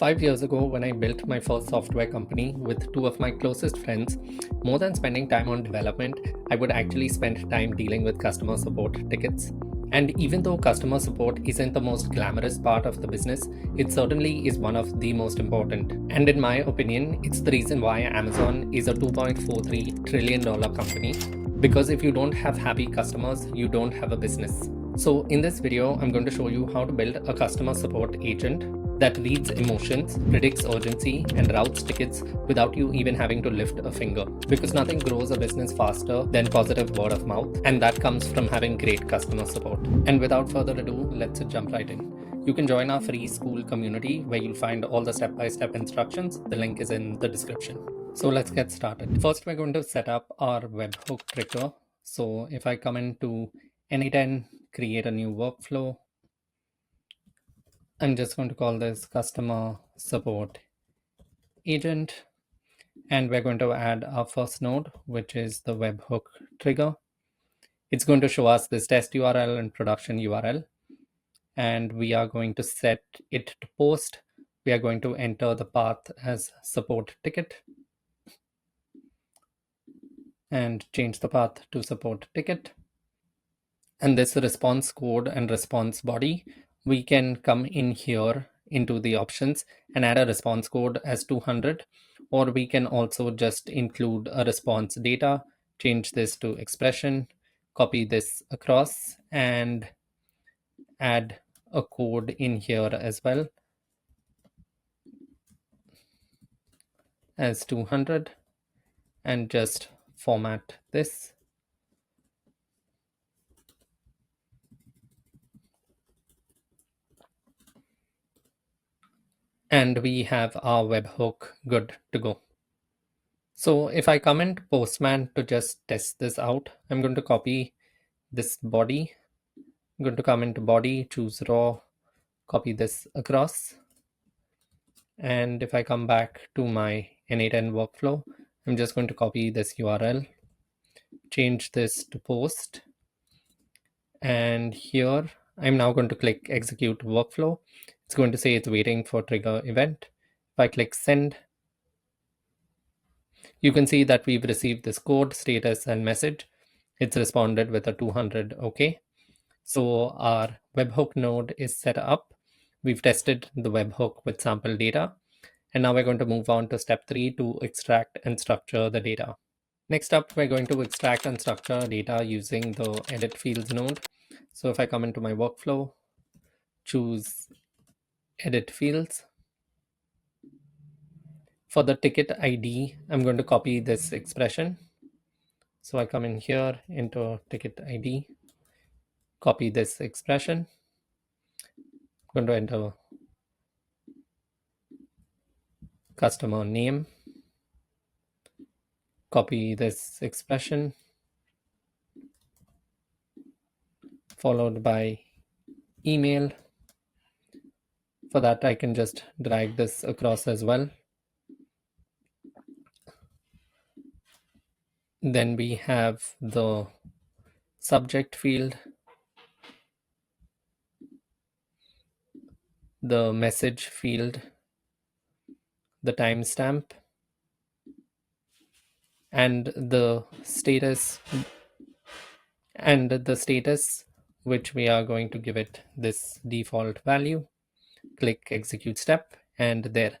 5 years ago, when I built my first software company with two of my closest friends, more than spending time on development, I would actually spend time dealing with customer support tickets. And even though customer support isn't the most glamorous part of the business, it certainly is one of the most important. And in my opinion, it's the reason why Amazon is a $2.43 trillion company. Because if you don't have happy customers, you don't have a business. So in this video, I'm going to show you how to build a customer support agent that reads emotions, predicts urgency, and routes tickets without you even having to lift a finger. Because nothing grows a business faster than positive word of mouth, and that comes from having great customer support. And without further ado, let's jump right in. You can join our free Skool community where you'll find all the step-by-step instructions. The link is in the description. So let's get started. First, we're going to set up our webhook trigger. So if I come into n8n, create a new workflow, I'm just going to call this customer support agent, and we're going to add our first node, which is the webhook trigger. It's going to show us this test URL and production URL, and we are going to set it to post. We are going to enter the path as support ticket and change the path to support ticket. And this response code and response body, we can come in here into the options and add a response code as 200, or we can also just include a response data, change this to expression, copy this across, and add a code in here as well as 200, and just format this. And we have our webhook good to go. So if I come into Postman to just test this out, I'm going to copy this body. I'm going to come into body, choose raw, copy this across. And if I come back to my n8n workflow, I'm just going to copy this URL, change this to post. And here I'm now going to click execute workflow. It's going to say it's waiting for trigger event. If I click send, you can see that we've received this code, status, and message. It's responded with a 200 OK. So our webhook node is set up. We've tested the webhook with sample data. And now we're going to move on to step 3 to extract and structure the data. Next up, we're going to extract and structure data using the edit fields node. So if I come into my workflow, choose edit fields. For the ticket ID, I'm going to copy this expression. So I come in here into ticket ID, copy this expression. I'm going to enter customer name, copy this expression, followed by email. For that, I can just drag this across as well. Then we have the subject field, the message field, the timestamp, and the status, which we are going to give it this default value. Click execute step, and there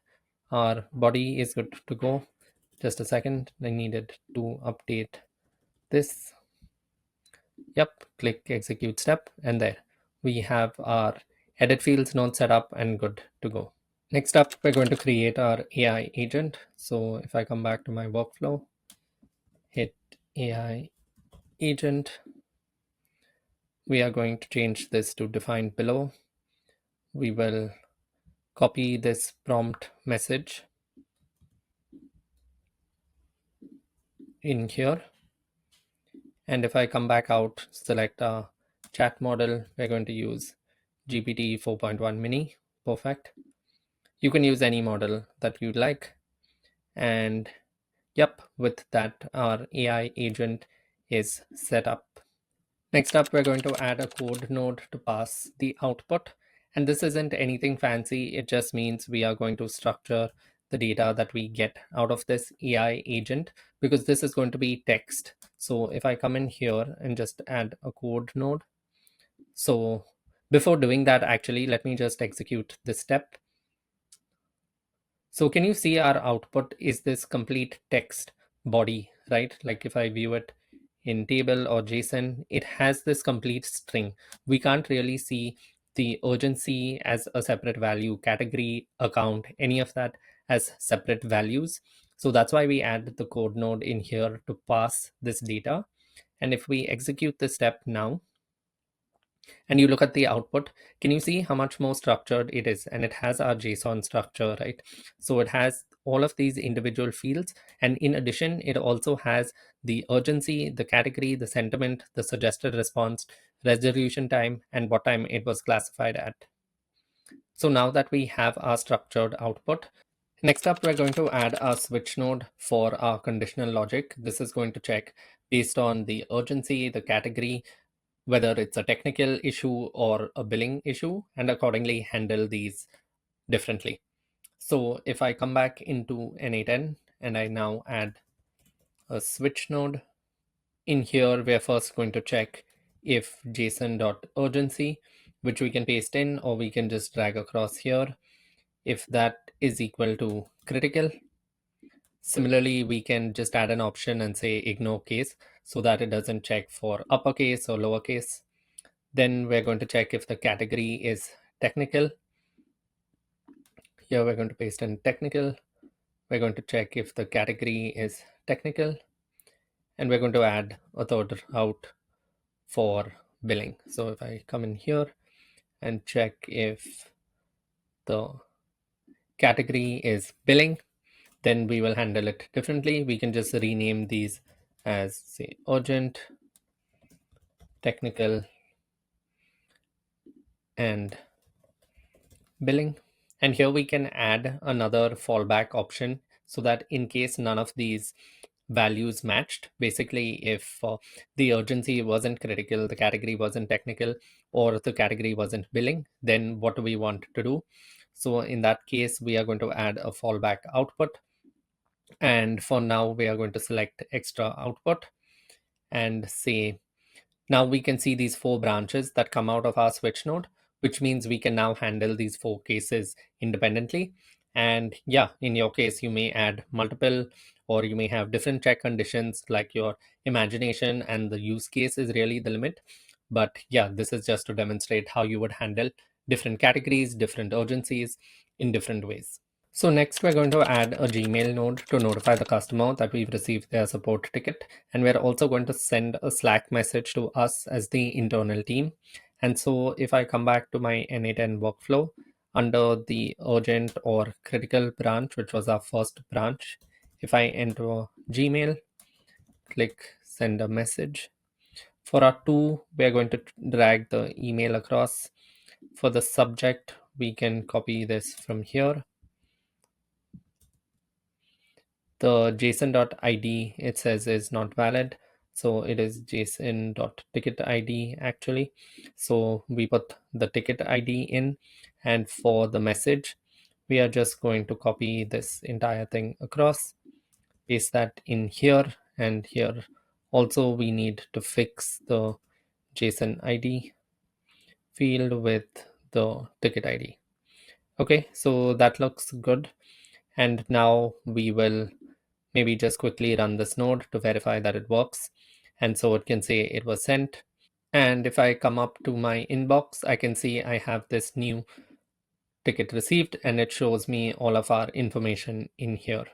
our body is good to go. Just a second, I needed to update this. Yep, click execute step, and there we have our edit fields node set up and good to go. Next up, we're going to create our AI agent. So if I come back to my workflow, hit AI agent, we are going to change this to defined below. We will copy this prompt message in here. And if I come back out, select our chat model, we're going to use GPT 4.1 mini. Perfect. You can use any model that you'd like. And yep, with that, our AI agent is set up. Next up, we're going to add a code node to pass the output. And this isn't anything fancy. It just means we are going to structure the data that we get out of this AI agent, because this is going to be text. So if I come in here and just add a code node. So before doing that, actually, let me just execute this step. So can you see our output is this complete text body, right? Like if I view it in table or JSON, it has this complete string. We can't really see the urgency as a separate value, category, account, any of that as separate values. So that's why we add the code node in here to pass this data. And if we execute this step now, and you look at the output, can you see how much more structured it is? And it has our JSON structure, right? So it has all of these individual fields. And in addition, it also has the urgency, the category, the sentiment, the suggested response, resolution time, and what time it was classified at. So now that we have our structured output, next up, we're going to add a switch node for our conditional logic. This is going to check based on the urgency, the category, whether it's a technical issue or a billing issue, and accordingly handle these differently. So if I come back into n8n and I now add a switch node, in here we're first going to check if json.urgency, which we can paste in or we can just drag across here, if that is equal to critical. Similarly, we can just add an option and say ignore case so that it doesn't check for uppercase or lowercase. Then we're going to check if the category is technical. Here we're going to paste in technical. We're going to check if the category is technical. And we're going to add a third route for billing. So if I come in here and check if the category is billing, then we will handle it differently. We can just rename these as, say, urgent, technical, and billing. And here we can add another fallback option so that in case none of these values matched, basically if the urgency wasn't critical, the category wasn't technical, or the category wasn't billing, then what do we want to do? So in that case, we are going to add a fallback output. And for now, we are going to select extra output and say, now we can see these 4 branches that come out of our switch node, which means we can now handle these 4 cases independently. And yeah, in your case, you may add multiple, or you may have different check conditions, like your imagination and the use case is really the limit. But yeah, this is just to demonstrate how you would handle different categories, different urgencies in different ways. So next we're going to add a Gmail node to notify the customer that we've received their support ticket. And we're also going to send a Slack message to us as the internal team. And so if I come back to my n8n workflow under the urgent or critical branch, which was our first branch, if I enter Gmail, click send a message. For our 2, we're going to drag the email across. For the subject, we can copy this from here. The json.id it says is not valid, so it is json.ticket.id actually. So we put the ticket ID in, and for the message, we are just going to copy this entire thing across, paste that in here, and here also we need to fix the JSON ID field with the ticket ID. Okay, so that looks good. And now we will maybe just quickly run this node to verify that it works. And so it can say it was sent. And if I come up to my inbox, I can see I have this new ticket received, and it shows me all of our information in here.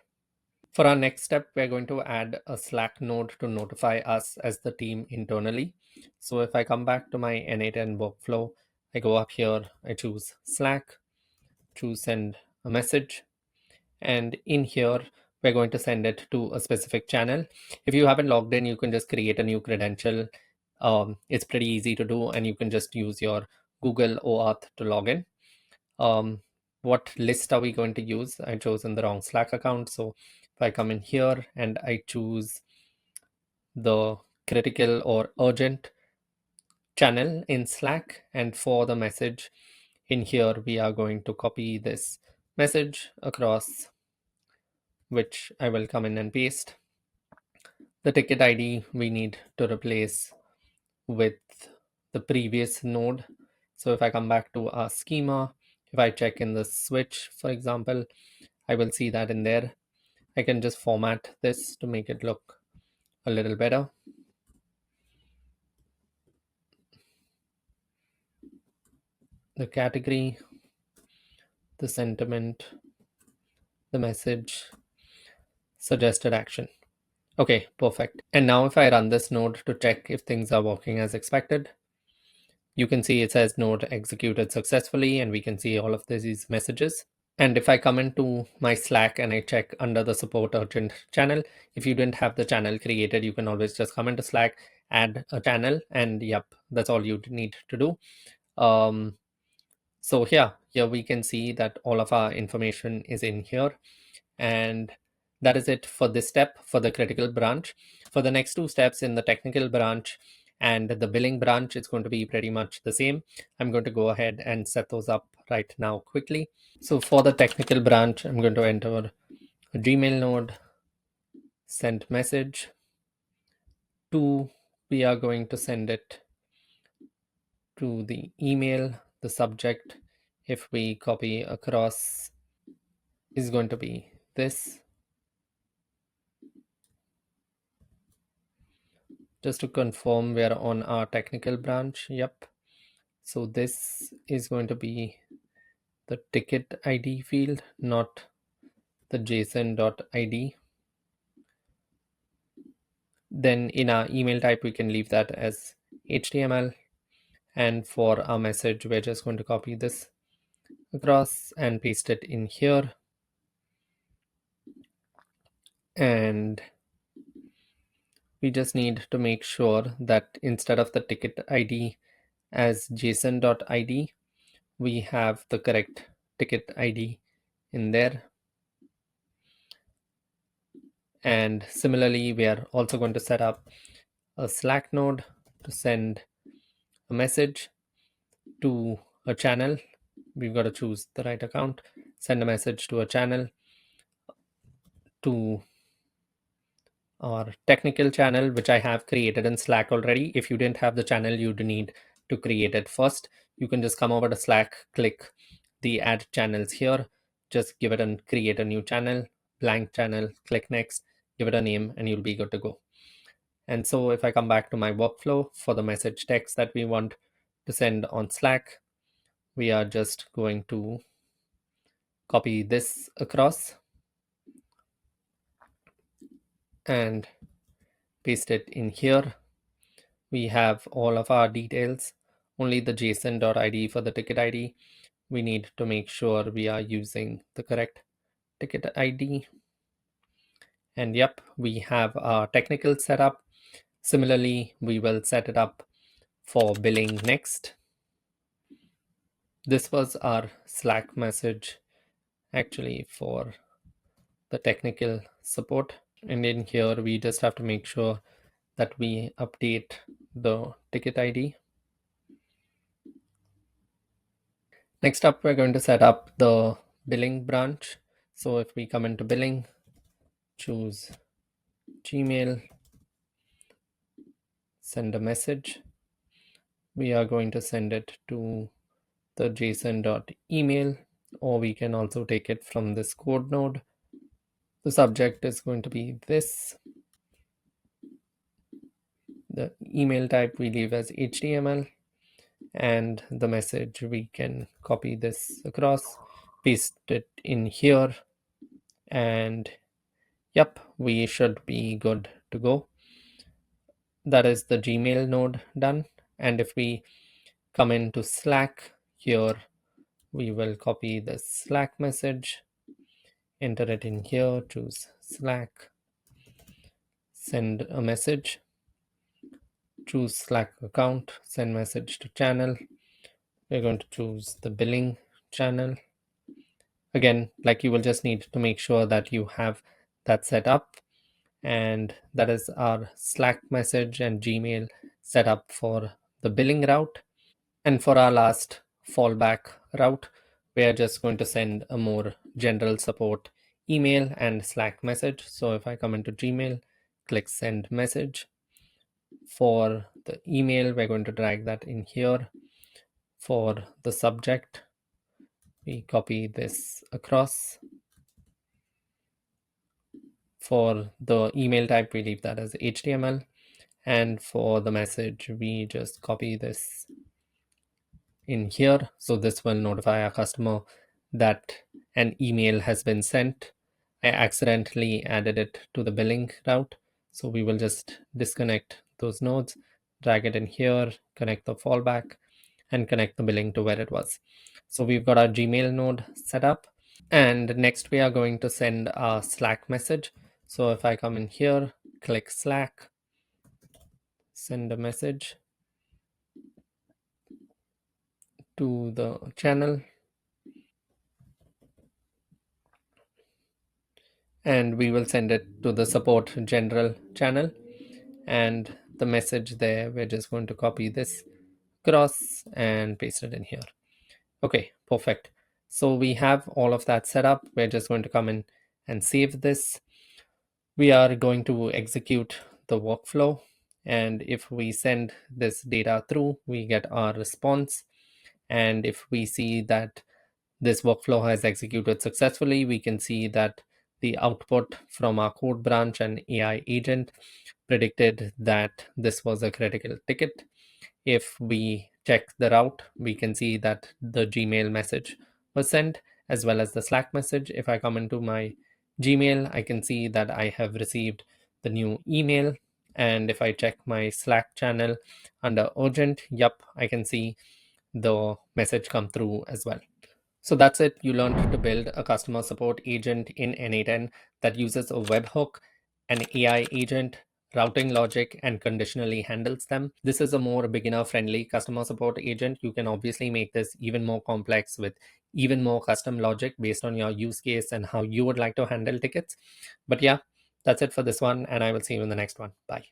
For our next step, we're going to add a Slack node to notify us as the team internally. So if I come back to my n8n workflow, I go up here, I choose Slack, choose send a message. And in here, we're going to send it to a specific channel. If you haven't logged in, you can just create a new credential. It's pretty easy to do, and you can just use your Google OAuth to log in. What list are we going to use? I chosen the wrong Slack account. So if I come in here and I choose the critical or urgent channel in Slack, and for the message, In here, we are going to copy this message across, which I will come in and paste. The ticket ID we need to replace with the previous node. So if I come back to our schema, if I check in the switch, for example, I will see that in there. I can just format this to make it look a little better. The category, the sentiment, the message, suggested action. Okay, perfect. And now if I run this node to check if things are working as expected, you can see it says node executed successfully, and we can see all of these messages. And if I come into my Slack and I check under the support urgent channel, if you didn't have the channel created, you can always just come into Slack, add a channel, and yep, that's all you need to do. So here we can see that all of our information is in here. And that is it for this step for the critical branch. For the next two steps in the technical branch and the billing branch, it's going to be pretty much the same. I'm going to go ahead and set those up right now quickly. So for the technical branch, I'm going to enter a Gmail node, send message to, we are going to send it to the email. The subject, if we copy across, is going to be this. Just to confirm, we are on our technical branch. Yep. So this is going to be the ticket ID field, not the JSON.id. Then in our email type, we can leave that as HTML. And for our message, we're just going to copy this across and paste it in here. And we just need to make sure that instead of the ticket ID as JSON.id, we have the correct ticket ID in there. And similarly, we are also going to set up a Slack node to send a message to a channel. We've got to choose the right account, send a message to a channel, to our technical channel, which I have created in Slack already. If you didn't have the channel, you'd need to create it first. You can just come over to Slack, click the add channels here, just give it and create a new channel, blank channel, click next, give it a name, and you'll be good to go. And so if I come back to my workflow for the message text that we want to send on Slack, we are just going to copy this across and paste it in here. We have all of our details, only the JSON.id for the ticket ID. We need to make sure we are using the correct ticket ID. And yep, we have our technical setup. Similarly, we will set it up for billing next. This was our Slack message actually for the technical support. And in here, we just have to make sure that we update the ticket ID. Next up, we're going to set up the billing branch. So if we come into billing, choose Gmail, send a message. We are going to send it to the json.email, or we can also take it from this code node. The subject is going to be this. The email type we leave as HTML, and the message we can copy this across, paste it in here, and yep, we should be good to go. That is the Gmail node done. And if we come into Slack here, we will copy the Slack message, enter it in here, choose Slack, send a message, choose Slack account, send message to channel. We're going to choose the billing channel. Again, like, you will just need to make sure that you have that set up. And that is our Slack message and Gmail set up for the billing route. And for our last fallback route, we are just going to send a more general support email and Slack message. So if I come into Gmail, click send message. For the email, we're going to drag that in here. For the subject, we copy this across. For the email type, we leave that as HTML. And for the message, we just copy this in here. So this will notify our customer that an email has been sent. I accidentally added it to the billing route. So we will just disconnect those nodes, drag it in here, connect the fallback, and connect the billing to where it was. So we've got our Gmail node set up. And next we are going to send a Slack message. So if I come in here, click Slack, send a message to the channel, and we will send it to the support general channel. And the message there, we're just going to copy this across and paste it in here. Okay, perfect. So we have all of that set up. We're just going to come in and save this. We are going to execute the workflow. And if we send this data through, we get our response. And if we see that this workflow has executed successfully, we can see that the output from our code branch and AI agent predicted that this was a critical ticket. If we check the route, we can see that the Gmail message was sent as well as the Slack message. If I come into my Gmail, I can see that I have received the new email. And if I check my Slack channel under urgent, yep, I can see the message come through as well. So that's it. You learned to build a customer support agent in n8n that uses a webhook, an AI agent, routing logic, and conditionally handles them. This is a more beginner-friendly customer support agent. You can obviously make this even more complex with even more custom logic based on your use case and how you would like to handle tickets. But yeah, that's it for this one, and I will see you in the next one. Bye.